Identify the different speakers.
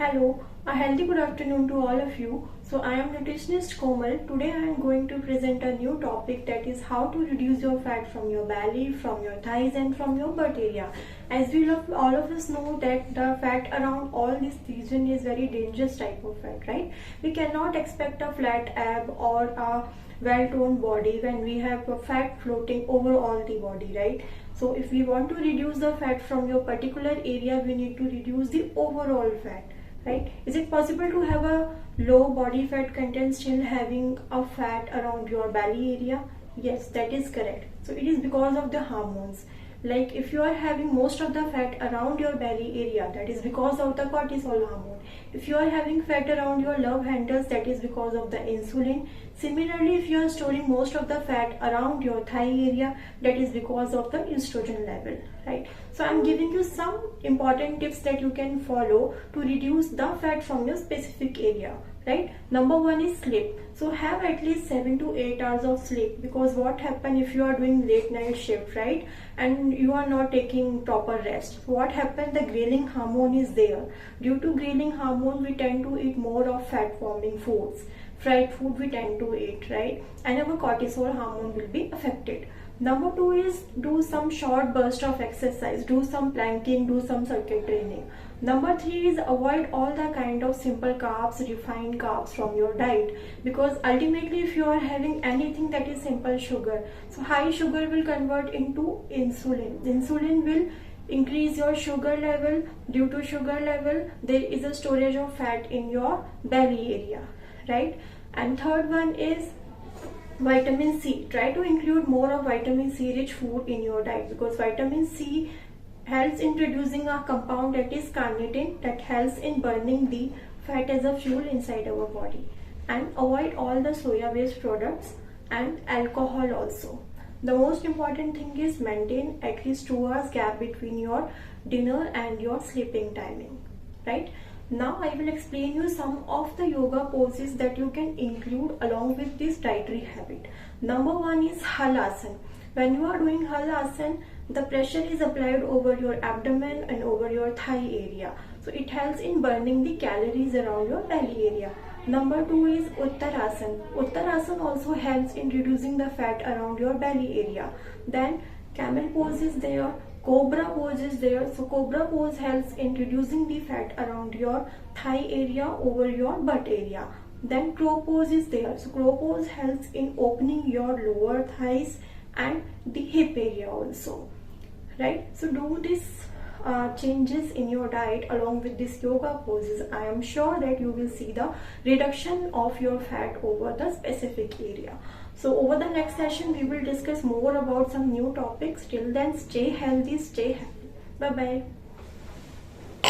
Speaker 1: Hello, a healthy good afternoon to all of you. So I am nutritionist Komal. Today I am going to present a new topic, that is how to reduce your fat from your belly, from your thighs and from your butt area. As we love, all of us know that the fat around all this region is very dangerous type of fat, right? We cannot expect a flat ab or a well-toned body when we have a fat floating over all the body, right? So if we want to reduce the fat from your particular area, we need to reduce the overall fat, right? Is it possible to have a low body fat content still having a fat around your belly area? Yes, that is correct. So it is because of the hormones. Like if you are having most of the fat around your belly area, that is because of the cortisol hormone. If you are having fat around your love handles, that is because of the insulin. Similarly, if you are storing most of the fat around your thigh area, that is because of the estrogen level, right? So I'm giving you some important tips that you can follow to reduce the fat from your specific area, right? Number one is sleep. So have at least 7 to 8 hours of sleep, because what happens if you are doing late night shift, right, and you are not taking proper rest? What happens? The ghrelin hormone is there. Due to ghrelin hormone, we tend to eat more of fat forming foods. Fried food we tend to eat, right? And our cortisol hormone will be affected. Number two is do some short burst of exercise, do some planking, do some circuit training. Number three is avoid all the kind of simple carbs, refined carbs from your diet, because ultimately if you are having anything that is simple sugar, so high sugar will convert into insulin. Insulin will increase your sugar level. Due to sugar level, there is a storage of fat in your belly area, right? And third one is vitamin C. Try to include more of vitamin C rich food in your diet, because vitamin C helps in producing a compound that is carnitine, that helps in burning the fat as a fuel inside our body. And avoid all the soya based products and alcohol also. The most important thing is maintain at least 2 hours gap between your dinner and your sleeping timing, right? Now I will explain you some of the yoga poses that you can include along with this dietary habit. Number one is Halasana. When you are doing Halasana, the pressure is applied over your abdomen and over your thigh area. So it helps in burning the calories around your belly area. Number two is Uttarasana. Uttarasana also helps in reducing the fat around your belly area. Then camel pose is there. Cobra pose is there. So cobra pose helps in reducing the fat around your thigh area over your butt area. Then crow pose is there. So crow pose helps in opening your lower thighs and the hip area also, right? So do this changes in your diet along with this yoga poses. I am sure that you will see the reduction of your fat over the specific area. So over the next session we will discuss more about some new topics. Till then, stay healthy, stay happy. Bye bye.